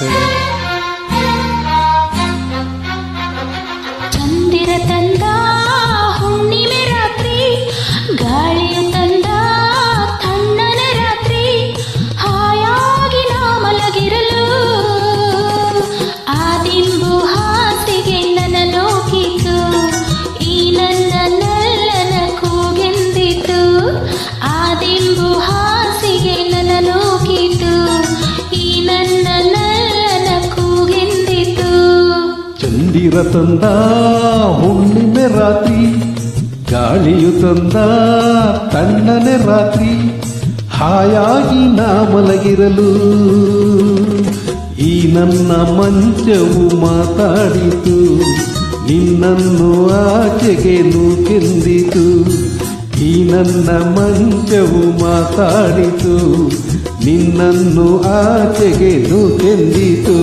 ಆಸೆ. ಚಂದಿರ ತಂದ ಹುಣ್ಣಿಮೆ ರಾತ್ರಿ, ಗಾಳಿಯು ತಂದ ತಣ್ಣನ ರಾತ್ರಿ, ಹಾಯಾಗಿ ನಾ ಮಲಗಿರಲು ಆ ದಿಂಬು ಹಾಸಿಗೆ ನನ್ನ ನೋಕಿತು, ಈ ನನ್ನ ನಲ್ಲನ ಕೂಗೆಂದಿತು. ಆ ದಿಂಬು ಹಾಸಿಗೆ ನನ್ನ ನೋಕಿತು, ಈ ನನ್ನ ನಲ್ಲನ ಕೂಗೆಂದಿತು. ಚಂದಿರ ತಂದ ಹುಣ್ಣಿಮೆ ರಾತ್ರಿ, ಗಾಳಿಯು ತಂದ ತಣ್ಣನೆ ರಾತ್ರಿ, ಹಾಯಾಗಿ ನಾ ಮಲಗಿರಲು ಈ ನನ್ನ ಮಂಚವು ಮಾತಾಡಿತು, ನಿನ್ನನ್ನು ಆಚೆಗೆ ನೂಕೆಂದಿತು. ಈ ನನ್ನ ಮಂಚವು ಮಾತಾಡಿತು, ನಿನ್ನನ್ನು ಆಚೆಗೆ ನೂಕೆಂದಿತು.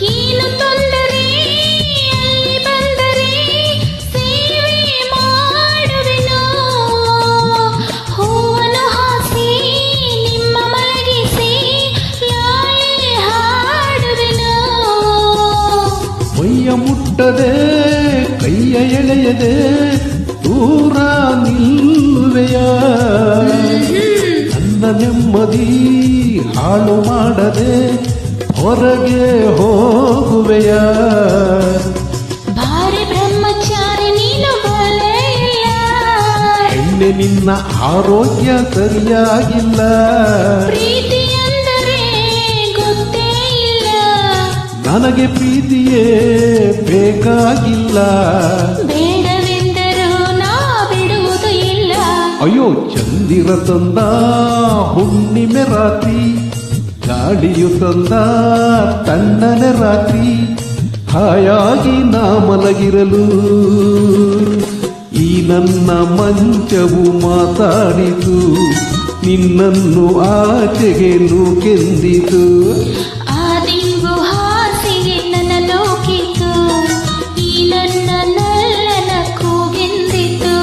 ಏನು ತೊಂದರೆ ಅಲ್ಲಿ ಬಂದರೆ ಸೇವೆ ಮಾಡುವೆನೋ, ಹೂವನ್ನು ಹಾಸಿ ನಿಮ್ಮ ಮಲಗಿಸಿ ಲಾಲಿ ಹಾಡುವೆನೋ. ಮೈಯ ಮುಟ್ಟದೆ ಕೈಯ ಎಳೆಯದೆ ದೂರ ನಿಲ್ಲುವೆಯ, ನನ್ನ ನೆಮ್ಮದಿ ಹಾಳು ಮಾಡದೆ ಹೊರಗೆ ಹೋಗುವೆಯ. ಭಾರಿ ಬ್ರಹ್ಮಚಾರಿ ನೀನು ಬಲೆ ಇಲ್ಲ, ಹೆಣ್ಣೆ ನಿನ್ನ ಆರೋಗ್ಯ ಸರಿಯಾಗಿಲ್ಲ, ಪ್ರೀತಿ ಅಂದರೆ ಗೊತ್ತೇ ಇಲ್ಲ, ನನಗೆ ಪ್ರೀತಿಯೇ ಬೇಕಾಗಿಲ್ಲ. ಬೇಡವೆಂದರೂ ನಾ ಬಿಡುವುದು ಇಲ್ಲ. ಅಯ್ಯೋ ಚಂದಿರ ತಂದ ಹುಣ್ಣಿಮೆ ರಾತ್ರಿ, ಗಾಳಿಯು ತಂದ ತಣ್ಣನೆ ರಾತ್ರಿ, ಹಾಯಾಗಿ ನಾ ಮಲಗಿರಲು ಈ ನನ್ನ ಮಂಚವು ಮಾತಾಡಿತು, ನಿನ್ನನ್ನು ಆಚೆಗೆ ನೂಕೆಂದಿತು. ಆ ದಿಂಬು ಹಾಸಿಗೆ ನನ್ನ ನೋಕಿತು, ಈ ನನ್ನ ನಲ್ಲನ ಕೂಗೆಂದಿತು.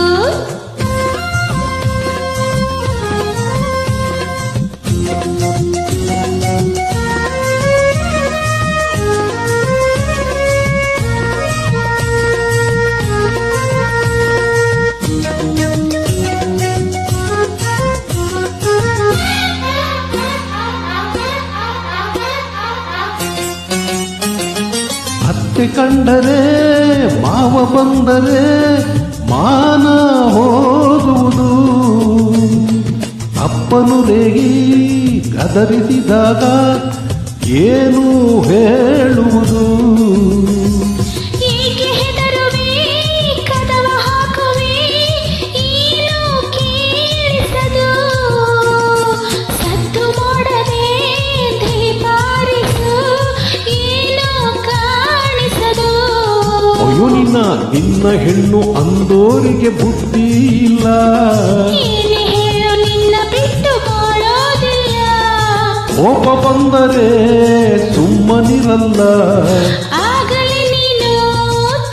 ಅತ್ತೆ ಕಂಡರೆ ಮಾವ ಬಂದರೆ ಮಾನ ಹೋಗುವುದು, ಅಪ್ಪನು ರೇಗಿ ಗದರಿಸಿದಾಗ ಏನು ಹೇಳುವುದು. ಏಕೆ ಹೆದರುವೆ ಕದವ ಹಾಕುವೆ, ಏನು ಕೇಳಿಸದು, ಸದ್ದು ಮಾಡದೆ ದೀಪಾರಿಸು, ಏನು ಕಾಣಿಸದು. ಅಯ್ಯೋ ನಿನ್ನ ಹೆಣ್ಣು ಅಂದೋರಿಗೆ ಬುದ್ಧಿ ಇಲ್ಲ, ಏನೇ ಹೇಳು ನಿನ್ನ ಬಿಟ್ಟು ಬಾಳೋದಿಲ್ಲ, ಕೋಪ ಬಂದರೆ ಸುಮ್ಮನಿರಲ್ಲ. ಆಗಲೇ ನೀನು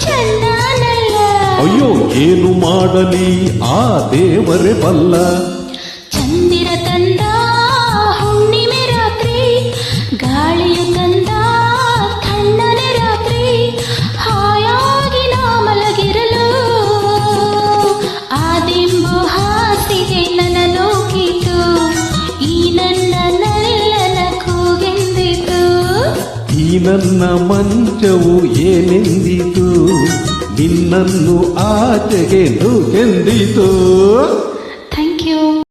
ಚಂದನಲ್ಲ. ಅಯ್ಯೋ ಏನು ಮಾಡಲಿ ಆ ದೇವರೇ ಬಲ್ಲ. ಚಂದಿರ ತಂದ ಹುಣ್ಣಿಮೆ ರಾತ್ರಿ, ಗಾಳಿಯು ತಂದ ತಣ್ಣನೆ ರಾತ್ರಿ, ಹಾಯಾಗಿ ನಾ ಮಲಗಿರಲು ಆ ದಿಂಬು ಹಾಸಿಗೆ ನನ್ನ ನೋಕಿತು, ಈ ನನ್ನ ನಲ್ಲನ ಕೂಗೆಂದಿತು. ಈ ನನ್ನ ಮಂಚವು ಏನೆಂದಿತು, ನಿನ್ನನ್ನು ಆಚೆಗೆ ನೂಕೆಂದಿತು.